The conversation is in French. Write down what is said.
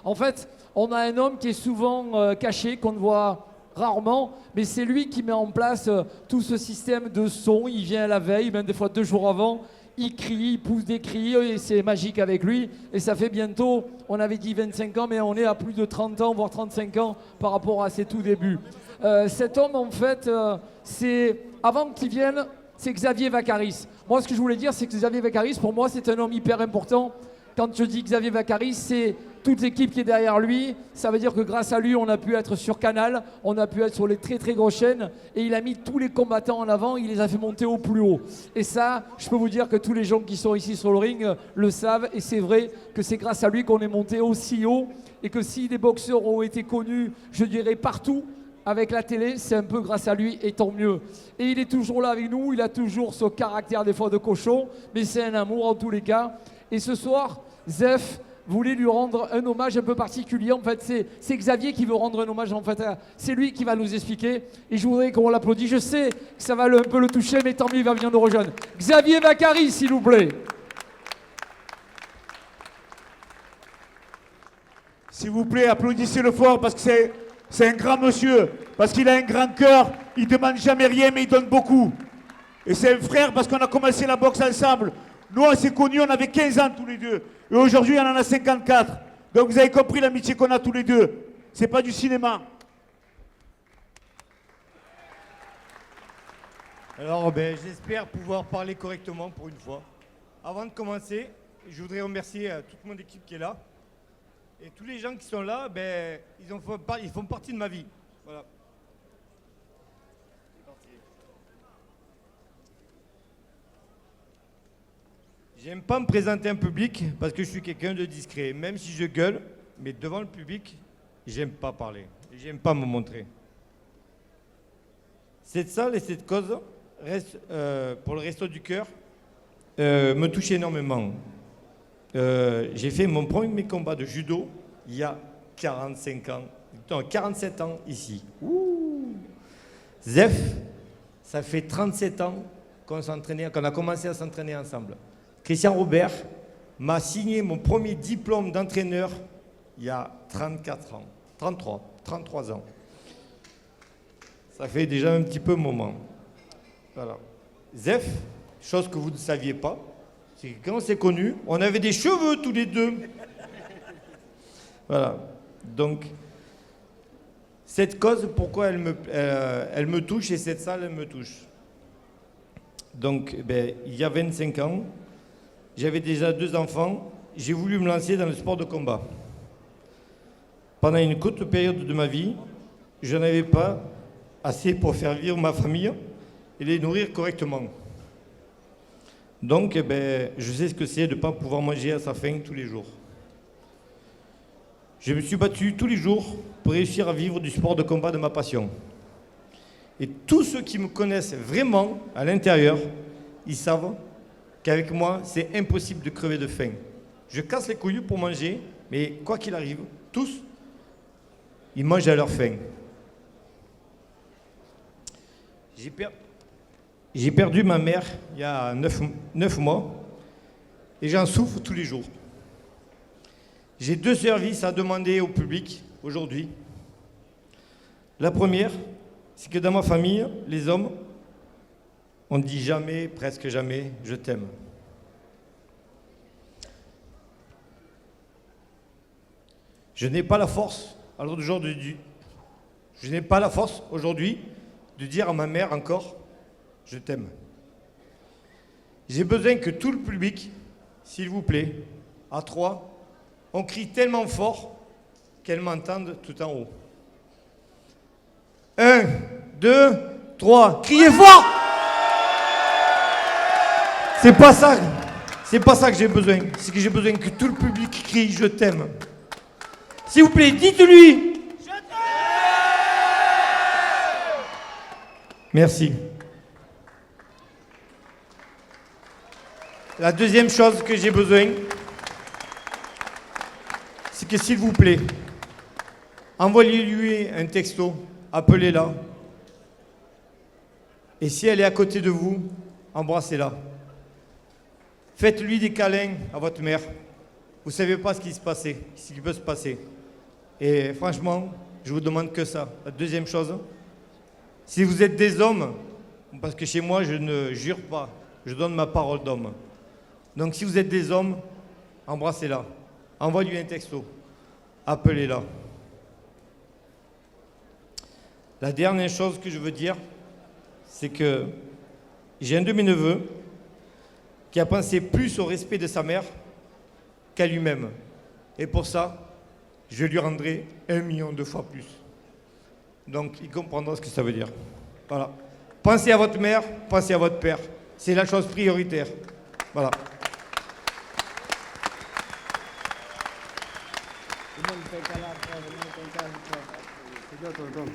En fait, on a un homme qui est souvent caché, qu'on ne voit rarement, mais c'est lui qui met en place tout ce système de son. Il vient la veille, même des fois 2 jours avant, il crie, il pousse des cris, et c'est magique avec lui. Et ça fait bientôt, on avait dit 25 ans, mais on est à plus de 30 ans, voire 35 ans par rapport à ses tout débuts. Cet homme, en fait, c'est avant qu'il vienne, c'est Xavier Vaccaris. Moi, ce que je voulais dire, c'est que Xavier Vaccaris, pour moi, c'est un homme hyper important. Quand je dis Xavier Vaccaris, c'est toute l'équipe qui est derrière lui. Ça veut dire que grâce à lui, on a pu être sur Canal, on a pu être sur les très très grosses chaînes, et il a mis tous les combattants en avant, il les a fait monter au plus haut. Et ça, je peux vous dire que tous les gens qui sont ici sur le ring le savent, et c'est vrai que c'est grâce à lui qu'on est monté aussi haut, et que si des boxeurs ont été connus, je dirais partout, avec la télé, c'est un peu grâce à lui, et tant mieux. Et il est toujours là avec nous, il a toujours ce caractère des fois de cochon, mais c'est un amour en tous les cas. Et ce soir, Zef voulait lui rendre un hommage un peu particulier. En fait, c'est Xavier qui veut rendre un hommage. En fait, c'est lui qui va nous expliquer. Et je voudrais qu'on l'applaudisse. Je sais que ça va un peu le toucher, mais tant mieux, il va venir nous rejoindre. Xavier Vaccaris, s'il vous plaît. S'il vous plaît, applaudissez-le fort parce que c'est un grand monsieur, parce qu'il a un grand cœur, il ne demande jamais rien mais il donne beaucoup. Et c'est un frère parce qu'on a commencé la boxe ensemble. Nous on s'est connus, on avait 15 ans tous les deux. Et aujourd'hui on en a 54. Donc vous avez compris l'amitié qu'on a tous les deux. C'est pas du cinéma. Alors j'espère pouvoir parler correctement pour une fois. Avant de commencer, je voudrais remercier toute mon équipe qui est là. Et tous les gens qui sont là, ils font partie de ma vie. Voilà. J'aime pas me présenter en public parce que je suis quelqu'un de discret. Même si je gueule, mais devant le public, j'aime pas parler. J'aime pas me montrer. Cette salle et cette cause, pour le Resto du Cœur, me touche énormément. J'ai fait mon premier combat de judo il y a 47 ans ici. Ouh. Zef, ça fait 37 ans qu'on a commencé à s'entraîner ensemble. Christian Robert m'a signé mon premier diplôme d'entraîneur il y a 33 ans. Ça fait déjà un petit peu moment. Voilà. Zef, chose que vous ne saviez pas, c'est que quand on s'est connus, on avait des cheveux tous les deux. Voilà. Donc, cette cause, pourquoi elle me touche et cette salle, elle me touche. Donc, il y a 25 ans, j'avais déjà 2 enfants, j'ai voulu me lancer dans le sport de combat. Pendant une courte période de ma vie, je n'avais pas assez pour faire vivre ma famille et les nourrir correctement. Donc, je sais ce que c'est de ne pas pouvoir manger à sa faim tous les jours. Je me suis battu tous les jours pour réussir à vivre du sport de combat de ma passion. Et tous ceux qui me connaissent vraiment à l'intérieur, ils savent qu'avec moi, c'est impossible de crever de faim. Je casse les couilles pour manger, mais quoi qu'il arrive, tous, ils mangent à leur faim. J'ai perdu ma mère il y a 9 mois et j'en souffre tous les jours. J'ai 2 services à demander au public aujourd'hui. La première, c'est que dans ma famille, les hommes, on ne dit jamais, presque jamais, je t'aime. Je n'ai pas la force, alors d'aujourd'hui, de dire à ma mère encore, je t'aime. J'ai besoin que tout le public, s'il vous plaît, à 3, on crie tellement fort qu'elle m'entende tout en haut. 1, 2, 3, criez fort! C'est pas ça que j'ai besoin. C'est que j'ai besoin que tout le public crie je t'aime. S'il vous plaît, dites-lui. Je t'aime! Merci. La deuxième chose que j'ai besoin, c'est que s'il vous plaît, envoyez-lui un texto, appelez-la. Et si elle est à côté de vous, embrassez-la. Faites-lui des câlins à votre mère. vous ne savez pas ce qui peut se passer. Et franchement, je vous demande que ça. La deuxième chose, si vous êtes des hommes, parce que chez moi, je ne jure pas, je donne ma parole d'homme. Donc si vous êtes des hommes, embrassez-la. Envoyez-lui un texto. Appelez-la. La dernière chose que je veux dire, c'est que j'ai un de mes neveux qui a pensé plus au respect de sa mère qu'à lui-même. Et pour ça, je lui rendrai 1 million de fois plus. Donc, il comprendra ce que ça veut dire. Voilà. Pensez à votre mère, pensez à votre père. C'est la chose prioritaire. Voilà. Tonton.